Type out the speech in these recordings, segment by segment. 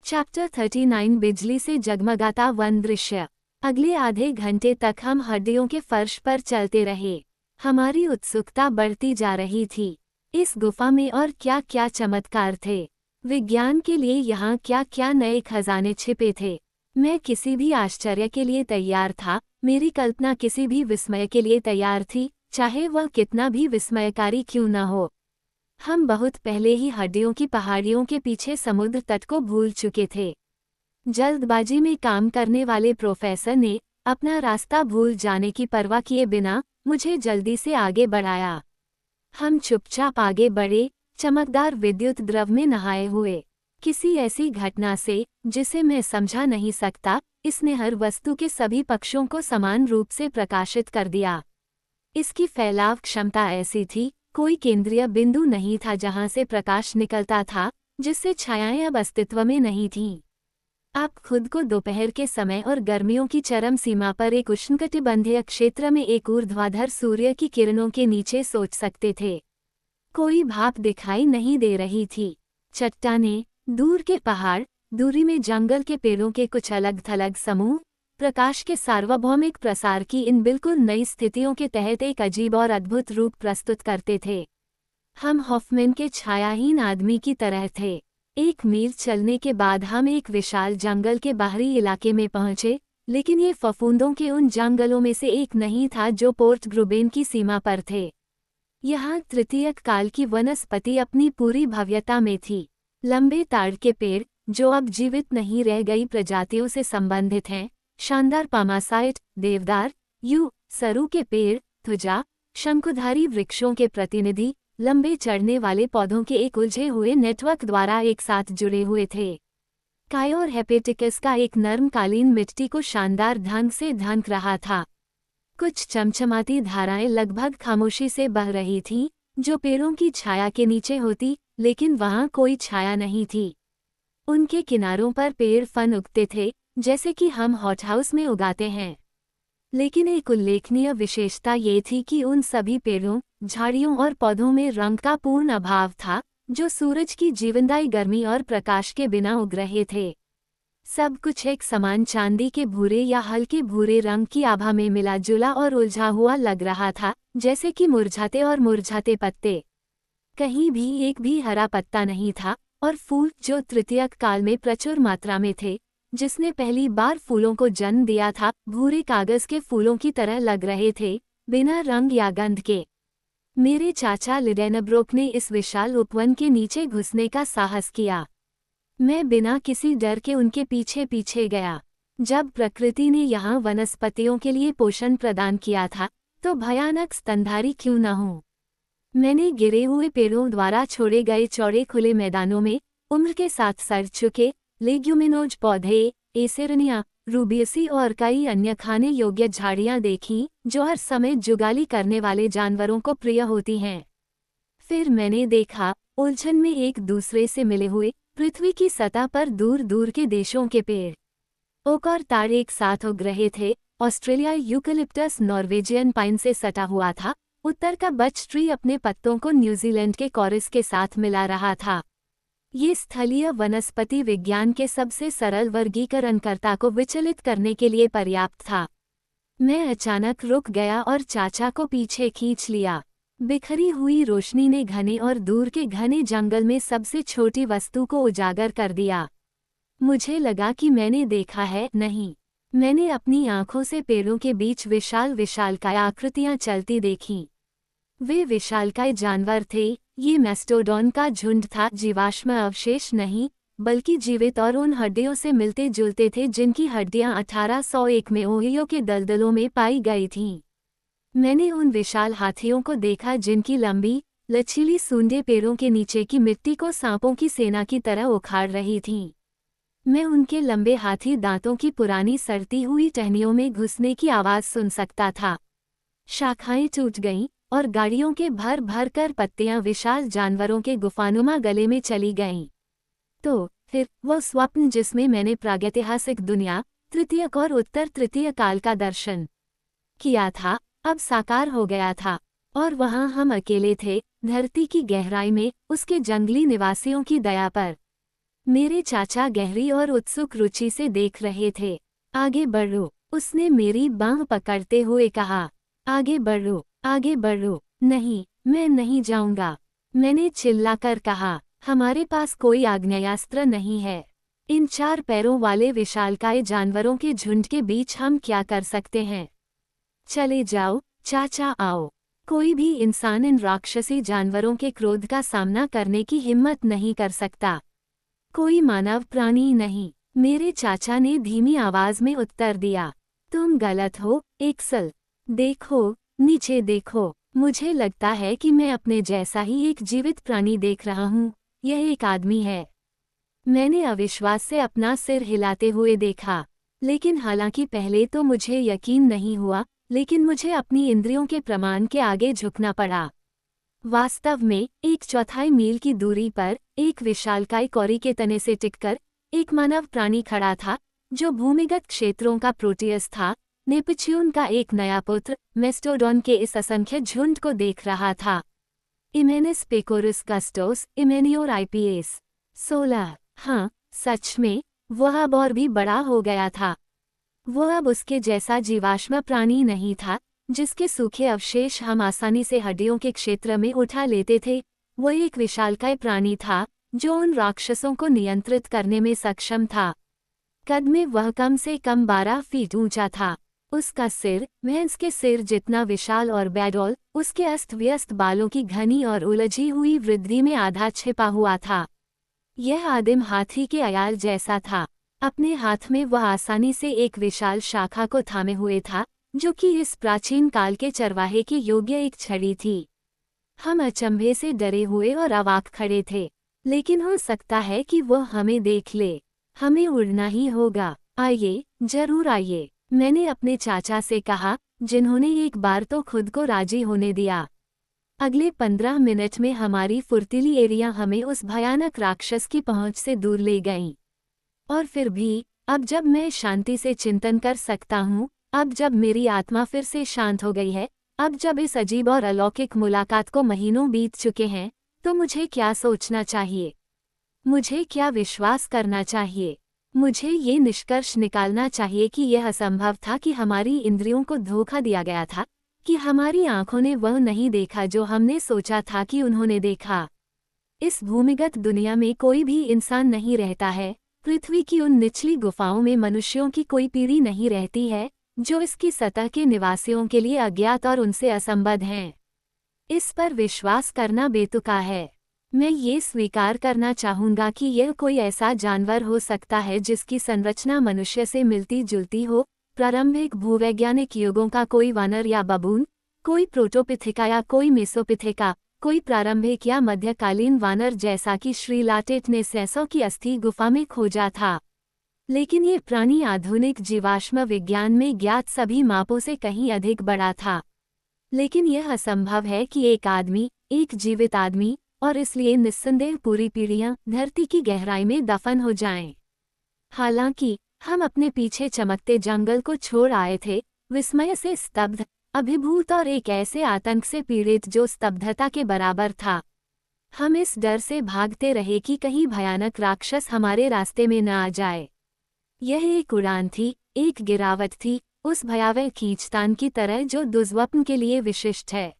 Chapter 39 बिजली से जगमगाता one दृश्य। अगले आधे घंटे तक हम हड्डियों के फर्श पर चलते रहे। हमारी उत्सुकता बढ़ती जा रही थी। इस गुफा में और क्या क्या चमत्कार थे। विज्ञान के लिए यहाँ क्या क्या नए खजाने छिपे थे। मैं किसी भी आश्चर्य के लिए तैयार था। मेरी कल्पना किसी भी विस्मय के लिए तैयार थी, चाहे वह कितना भी विस्मयकारी क्यों न हो। हम बहुत पहले ही हड्डियों की पहाड़ियों के पीछे समुद्र तट को भूल चुके थे। जल्दबाजी में काम करने वाले प्रोफेसर ने अपना रास्ता भूल जाने की परवाह किए बिना मुझे जल्दी से आगे बढ़ाया। हम चुपचाप आगे बढ़े, चमकदार विद्युत द्रव में नहाए हुए। किसी ऐसी घटना से जिसे मैं समझा नहीं सकता, इसने हर वस्तु के सभी पक्षों को समान रूप से प्रकाशित कर दिया। इसकी फैलाव क्षमता ऐसी थी, कोई केंद्रीय बिंदु नहीं था जहां से प्रकाश निकलता था, जिससे छायाएं अब अस्तित्व में नहीं थीं। आप खुद को दोपहर के समय और गर्मियों की चरम सीमा पर एक उष्णकटिबंधीय क्षेत्र में एक ऊर्ध्वाधर सूर्य की किरणों के नीचे सोच सकते थे। कोई भाप दिखाई नहीं दे रही थी। चट्टानें, दूर के पहाड़, दूरी में जंगल के पेड़ों के कुछ अलग थलग समूह, प्रकाश के सार्वभौमिक प्रसार की इन बिल्कुल नई स्थितियों के तहत एक अजीब और अद्भुत रूप प्रस्तुत करते थे। हम हॉफमैन के छायाहीन आदमी की तरह थे। 1 मील चलने के बाद हम एक विशाल जंगल के बाहरी इलाके में पहुंचे, लेकिन ये फफूंदों के उन जंगलों में से एक नहीं था जो पोर्ट ग्रुबेन की सीमा पर थे। यहाँ तृतीयक काल की वनस्पति अपनी पूरी भव्यता में थी। लंबे ताड़ के पेड़, जो अब जीवित नहीं रह गई प्रजातियों से संबंधित हैं, शानदार पामासाइट, देवदार, सरू के पेड़, थुजा, शंकुधारी वृक्षों के प्रतिनिधि, लंबे चढ़ने वाले पौधों के एक उलझे हुए नेटवर्क द्वारा एक साथ जुड़े हुए थे। कायोर हेपेटिकस का एक नर्म कालीन मिट्टी को शानदार ढंग से ढंक रहा था। कुछ चमचमाती धाराएं लगभग खामोशी से बह रही थीं, जो पेड़ों की छाया के नीचे होती, लेकिन वहां कोई छाया नहीं थी। उनके किनारों पर पेड़ फन उगते थे, जैसे कि हम हॉटहाउस में उगाते हैं। लेकिन एक उल्लेखनीय विशेषता ये थी कि उन सभी पेड़ों, झाड़ियों और पौधों में रंग का पूर्ण अभाव था, जो सूरज की जीवनदायी गर्मी और प्रकाश के बिना उग रहे थे। सब कुछ एक समान चांदी के भूरे या हल्के भूरे रंग की आभा में मिला जुला और उलझा हुआ लग रहा था, जैसे कि मुरझाते पत्ते। कहीं भी एक भी हरा पत्ता नहीं था, और फूल, जो तृतीयक काल में प्रचुर मात्रा में थे, जिसने पहली बार फूलों को जन्म दिया था, भूरे कागज के फूलों की तरह लग रहे थे, बिना रंग या गंध के। मेरे चाचा लिडेनब्रोक ने इस विशाल उपवन के नीचे घुसने का साहस किया। मैं बिना किसी डर के उनके पीछे पीछे गया। जब प्रकृति ने यहाँ वनस्पतियों के लिए पोषण प्रदान किया था, तो भयानक स्तनधारी क्यों न हो। मैंने गिरे हुए पेड़ों द्वारा छोड़े गए चौड़े खुले मैदानों में उम्र के साथ सड़ चुके लेग्यूमिनोज पौधे, एसेरनिया, रूबियसी और कई अन्य खाने योग्य झाड़ियां देखीं, जो हर समय जुगाली करने वाले जानवरों को प्रिय होती हैं। फिर मैंने देखा, उलझन में एक दूसरे से मिले हुए, पृथ्वी की सतह पर दूर दूर के देशों के पेड़, ओक और ताड़ एक साथ उग रहे थे। ऑस्ट्रेलिया यूकलिप्टस नॉर्वेजियन पाइन से सटा हुआ था। उत्तर का बच ट्री अपने पत्तों को न्यूजीलैंड के कॉरिस के साथ मिला रहा था। ये स्थलीय वनस्पति विज्ञान के सबसे सरल वर्गीकरणकर्ता को विचलित करने के लिए पर्याप्त था। मैं अचानक रुक गया और चाचा को पीछे खींच लिया। बिखरी हुई रोशनी ने घने और दूर के घने जंगल में सबसे छोटी वस्तु को उजागर कर दिया। मुझे लगा कि मैंने देखा है, नहीं, मैंने अपनी आंखों से पेड़ों के बीच विशालकाय आकृतियां चलती देखीं। वे विशालकाय जानवर थे। ये मैस्टोडॉन का झुंड था, जीवाश्म अवशेष नहीं, बल्कि जीवित और उन हड्डियों से मिलते जुलते थे जिनकी हड्डियां 1801 में ओहियो के दलदलों में पाई गई थीं। मैंने उन विशाल हाथियों को देखा जिनकी लंबी, लचीली सूंडें पेड़ों के नीचे की मिट्टी को सांपों की सेना की तरह उखाड़ रही थीं। मैं उनके लंबे हाथी दांतों की पुरानी सड़ती हुई टहनियों में घुसने की आवाज़ सुन सकता था। शाखाएं टूट गईं, और गाड़ियों के भर भर कर पत्तियां विशाल जानवरों के गुफानुमा गले में चली गईं। तो फिर वो स्वप्न जिसमें मैंने प्रागैतिहासिक दुनिया, तृतीयक और उत्तर तृतीय काल का दर्शन किया था, अब साकार हो गया था। और वहां हम अकेले थे, धरती की गहराई में, उसके जंगली निवासियों की दया पर। मेरे चाचा गहरी और उत्सुक रुचि से देख रहे थे। आगे बढ़ो, उसने मेरी बांह पकड़ते हुए कहा। आगे बढ़ो, आगे बढ़ो। नहीं, मैं नहीं जाऊंगा, मैंने चिल्लाकर कहा। हमारे पास कोई आग्नेयास्त्र नहीं है। इन 4 पैरों वाले विशालकाय जानवरों के झुंड के बीच हम क्या कर सकते हैं? चले जाओ, चाचा आओ। कोई भी इंसान इन राक्षसी जानवरों के क्रोध का सामना करने की हिम्मत नहीं कर सकता। कोई मानव प्राणी नहीं, मेरे चाचा ने धीमी आवाज में उत्तर दिया। तुम गलत हो, एक्सल। देखो, नीचे देखो। मुझे लगता है कि मैं अपने जैसा ही एक जीवित प्राणी देख रहा हूँ। यह एक आदमी है। मैंने अविश्वास से अपना सिर हिलाते हुए देखा, लेकिन हालांकि पहले तो मुझे यकीन नहीं हुआ, लेकिन मुझे अपनी इंद्रियों के प्रमाण के आगे झुकना पड़ा। वास्तव में, 1/4 मील की दूरी पर, एक विशालकाय कौरी के तने से टिककर, एक मानव प्राणी खड़ा था, जो भूमिगत क्षेत्रों का प्रोटियस था, नेपच्यून का एक नया पुत्र, मेस्टोडॉन के इस असंख्य झुंड को देख रहा था। इमेनिस पेकोरिस गस्टोस, इमेनियोर IPS 16। हाँ, सच में, वह अब और भी बड़ा हो गया था। वह अब उसके जैसा जीवाश्म प्राणी नहीं था, जिसके सूखे अवशेष हम आसानी से हड्डियों के क्षेत्र में उठा लेते थे। वह एक विशालकाय प्राणी था, जो उन राक्षसों को नियंत्रित करने में सक्षम था। कद में वह कम से कम 12 फीट ऊंचा था। उसका सिर, भैंस के सिर जितना विशाल और बेडौल, उसके अस्त व्यस्त बालों की घनी और उलझी हुई वृद्धि में आधा छिपा हुआ था। यह आदिम हाथी के अयाल जैसा था। अपने हाथ में वह आसानी से एक विशाल शाखा को थामे हुए था, जो कि इस प्राचीन काल के चरवाहे के योग्य एक छड़ी थी। हम अचंभे से डरे हुए और अवाक खड़े थे, लेकिन हो सकता है कि वह हमें देख ले। हमें उड़ना ही होगा। आइए, जरूर आइए, मैंने अपने चाचा से कहा, जिन्होंने एक बार तो खुद को राजी होने दिया। अगले 15 मिनट में हमारी फुर्तीली एरिया हमें उस भयानक राक्षस की पहुंच से दूर ले गईं। और फिर भी, अब जब मैं शांति से चिंतन कर सकता हूँ, अब जब मेरी आत्मा फिर से शांत हो गई है, अब जब इस अजीब और अलौकिक मुलाकात को महीनों बीत चुके हैं, तो मुझे क्या सोचना चाहिए? मुझे क्या विश्वास करना चाहिए? मुझे ये निष्कर्ष निकालना चाहिए कि यह असंभव था कि हमारी इंद्रियों को धोखा दिया गया था, कि हमारी आंखों ने वह नहीं देखा जो हमने सोचा था कि उन्होंने देखा। इस भूमिगत दुनिया में कोई भी इंसान नहीं रहता है। पृथ्वी की उन निचली गुफाओं में मनुष्यों की कोई पीढ़ी नहीं रहती है, जो इसकी सतह के निवासियों के लिए अज्ञात और उनसे असंबद्ध हैं। इस पर विश्वास करना बेतुका है। मैं ये स्वीकार करना चाहूँगा कि यह कोई ऐसा जानवर हो सकता है जिसकी संरचना मनुष्य से मिलती जुलती हो, प्रारंभिक भूवैज्ञानिक युगों का कोई वानर या बबून, कोई प्रोटोपिथिका या कोई मेसोपिथिका, कोई प्रारंभिक या मध्यकालीन वानर जैसा कि श्री लाटेट ने 600 की अस्थि गुफा में खोजा था। लेकिन ये प्राणी आधुनिक जीवाश्म विज्ञान में ज्ञात सभी मापों से कहीं अधिक बड़ा था। लेकिन यह असंभव है कि एक आदमी, एक जीवित आदमी, और इसलिए निस्संदेह पूरी पीढ़ियां धरती की गहराई में दफन हो जाएं। हालांकि हम अपने पीछे चमकते जंगल को छोड़ आए थे, विस्मय से स्तब्ध, अभिभूत और एक ऐसे आतंक से पीड़ित जो स्तब्धता के बराबर था। हम इस डर से भागते रहे कि कहीं भयानक राक्षस हमारे रास्ते में न आ जाए। यह एक उड़ान थी, एक गिरावट थी, उस भयावह खींचतान की तरह जो दुर्स्वप्न के लिए विशिष्ट है।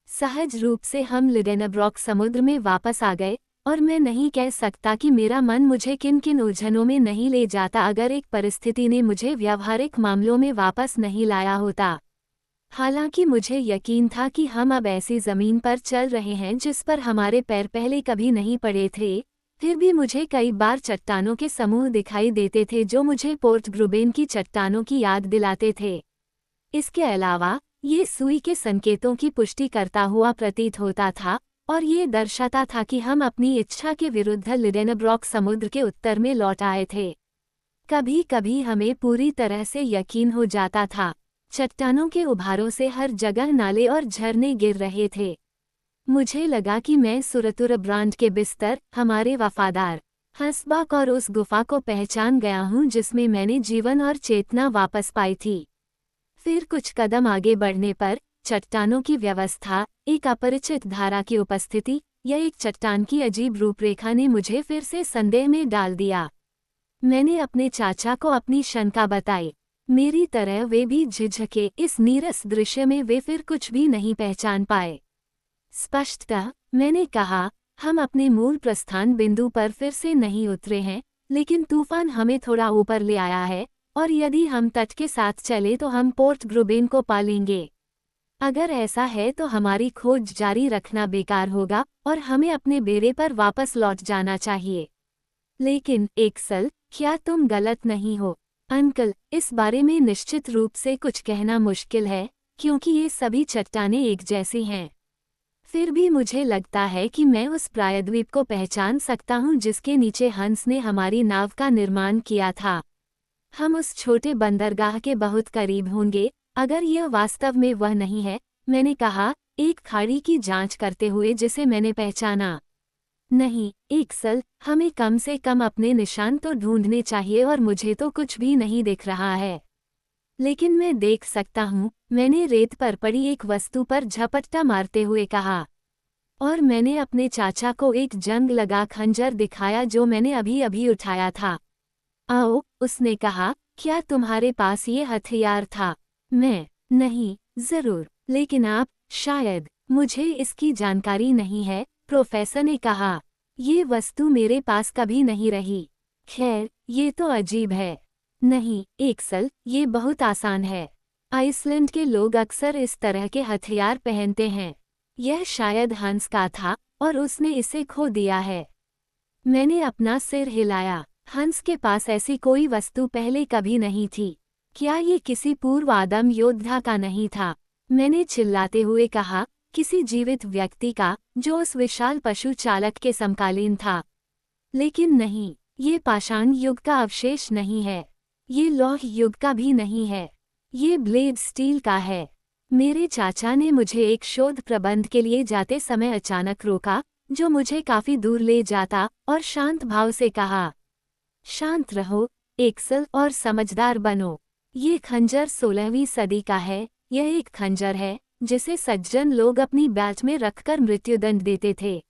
सहज रूप से हम लिडेनब्रॉक समुद्र में वापस आ गए, और मैं नहीं कह सकता कि मेरा मन मुझे किन किन उलझनों में नहीं ले जाता अगर एक परिस्थिति ने मुझे व्यावहारिक मामलों में वापस नहीं लाया होता। हालांकि मुझे यकीन था कि हम अब ऐसी ज़मीन पर चल रहे हैं जिस पर हमारे पैर पहले कभी नहीं पड़े थे, फिर भी मुझे कई बार चट्टानों के समूह दिखाई देते थे जो मुझे पोर्ट ग्रुबेन की चट्टानों की याद दिलाते थे। इसके अलावा, ये सुई के संकेतों की पुष्टि करता हुआ प्रतीत होता था, और ये दर्शाता था कि हम अपनी इच्छा के विरुद्ध लिडेनब्रॉक समुद्र के उत्तर में लौट आए थे। कभी कभी हमें पूरी तरह से यकीन हो जाता था। चट्टानों के उभारों से हर जगह नाले और झरने गिर रहे थे। मुझे लगा कि मैं सुरतुर ब्रांड के बिस्तर, हमारे वफादार हंसबाक और उस गुफा को पहचान गया हूँ जिसमें मैंने जीवन और चेतना वापस पाई थी। फिर कुछ कदम आगे बढ़ने पर, चट्टानों की व्यवस्था, एक अपरिचित धारा की उपस्थिति, यह एक चट्टान की अजीब रूपरेखा ने मुझे फिर से संदेह में डाल दिया। मैंने अपने चाचा को अपनी शंका बताई। मेरी तरह वे भी झिझके। इस नीरस दृश्य में वे फिर कुछ भी नहीं पहचान पाए। स्पष्टतः मैंने कहा, हम अपने मूल प्रस्थान बिंदु पर फिर से नहीं उतरे हैं, लेकिन तूफान हमें थोड़ा ऊपर ले आया है, और यदि हम तट के साथ चले तो हम पोर्ट ग्रुबेन को पा लेंगे। अगर ऐसा है तो हमारी खोज जारी रखना बेकार होगा और हमें अपने बेड़े पर वापस लौट जाना चाहिए। लेकिन एक्सल, क्या तुम गलत नहीं हो? अंकल, इस बारे में निश्चित रूप से कुछ कहना मुश्किल है, क्योंकि ये सभी चट्टानें एक जैसी हैं। फिर भी मुझे लगता है कि मैं उस प्रायद्वीप को पहचान सकता हूँ जिसके नीचे हंस ने हमारी नाव का निर्माण किया था। हम उस छोटे बंदरगाह के बहुत करीब होंगे, अगर यह वास्तव में वह नहीं है, मैंने कहा, एक खाड़ी की जांच करते हुए जिसे मैंने पहचाना। नहीं, एक्सल, हमें कम से कम अपने निशान तो ढूंढने चाहिए और मुझे तो कुछ भी नहीं दिख रहा है। लेकिन मैं देख सकता हूँ, मैंने रेत पर पड़ी एक वस्तु पर झपट्टा मारते हुए कहा। और मैंने अपने चाचा को एक जंग लगा खंजर दिखाया जो मैंने अभी अभी उठाया था। आओ, उसने कहा, क्या तुम्हारे पास ये हथियार था? मैं, नहीं, जरूर, लेकिन आप, शायद। मुझे इसकी जानकारी नहीं है, प्रोफेसर ने कहा। ये वस्तु मेरे पास कभी नहीं रही। खैर, ये तो अजीब है। नहीं, एक्सल, ये बहुत आसान है। आइसलैंड के लोग अक्सर इस तरह के हथियार पहनते हैं। यह शायद हंस का था और उसने इसे खो दिया है। मैंने अपना सिर हिलाया। हंस के पास ऐसी कोई वस्तु पहले कभी नहीं थी। क्या ये किसी पूर्व आदम योद्धा का नहीं था? मैंने चिल्लाते हुए कहा, किसी जीवित व्यक्ति का, जो उस विशाल पशु चालक के समकालीन था। लेकिन नहीं, ये पाषाण युग का अवशेष नहीं है। ये लौह युग का भी नहीं है। ये ब्लेड स्टील का है। मेरे चाचा ने मुझे एक शोध प्रबंध के लिए जाते समय अचानक रोका, जो मुझे काफी दूर ले जाता, और शांत भाव से कहा, शांत रहो, एक्सल, और समझदार बनो। ये खंजर 16वीं सदी का है। यह एक खंजर है जिसे सज्जन लोग अपनी बैल्ट में रखकर मृत्युदंड देते थे।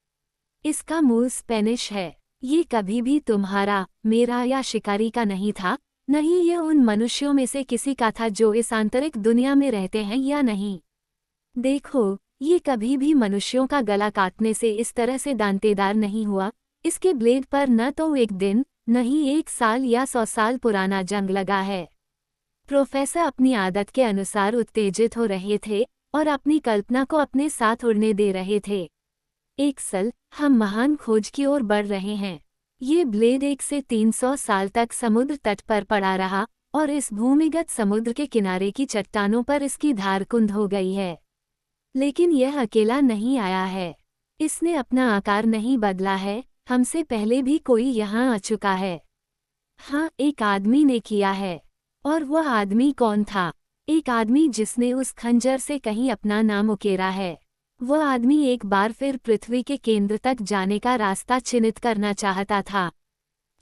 इसका मूल स्पेनिश है। ये कभी भी तुम्हारा, मेरा या शिकारी का नहीं था। नहीं, यह उन मनुष्यों में से किसी का था जो इस आंतरिक दुनिया में रहते हैं या नहीं। देखो, ये कभी भी मनुष्यों का गला काटने से इस तरह से दांतेदार नहीं हुआ। इसके ब्लेड पर न तो एक दिन, नहीं 1 साल या 100 साल पुराना जंग लगा है। प्रोफेसर अपनी आदत के अनुसार उत्तेजित हो रहे थे और अपनी कल्पना को अपने साथ उड़ने दे रहे थे। एक्सल, हम महान खोज की ओर बढ़ रहे हैं। ये ब्लेड 1 से 300 साल तक समुद्र तट पर पड़ा रहा और इस भूमिगत समुद्र के किनारे की चट्टानों पर इसकी धार कुंद हो गई है। लेकिन यह अकेला नहीं आया है। इसने अपना आकार नहीं बदला है। हमसे पहले भी कोई यहाँ आ चुका है। हाँ, एक आदमी ने किया है। और वह आदमी कौन था? एक आदमी जिसने उस खंजर से कहीं अपना नाम उकेरा है। वह आदमी एक बार फिर पृथ्वी के केंद्र तक जाने का रास्ता चिन्हित करना चाहता था।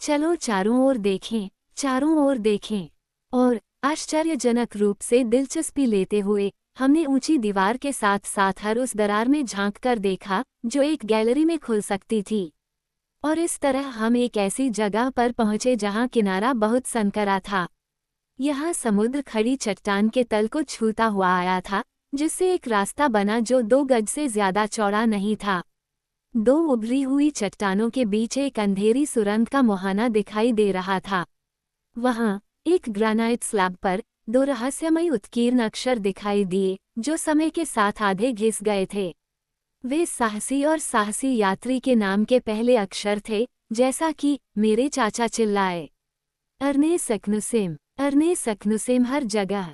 चलो चारों ओर देखें, चारों ओर देखें। और आश्चर्यजनक रूप से दिलचस्पी लेते हुए हमने ऊंची दीवार के साथ साथ हर उस दरार में झांक कर देखा जो एक गैलरी में खुल सकती थी। और इस तरह हम एक ऐसी जगह पर पहुंचे जहां किनारा बहुत संकरा था। यहाँ समुद्र खड़ी चट्टान के तल को छूता हुआ आया था, जिससे एक रास्ता बना जो 2 गज से ज्यादा चौड़ा नहीं था। 2 उभरी हुई चट्टानों के बीच एक अंधेरी सुरंग का मुहाना दिखाई दे रहा था। वहाँ एक ग्रेनाइट स्लैब पर 2 रहस्यमय उत्कीर्ण अक्षर दिखाई दिए, जो समय के साथ आधे घिस गए थे। वे साहसी और साहसी यात्री के नाम के पहले अक्षर थे, जैसा कि मेरे चाचा चिल्लाए। अर्ने सक्नुसेम, अर्ने सक्नुसेम हर जगह।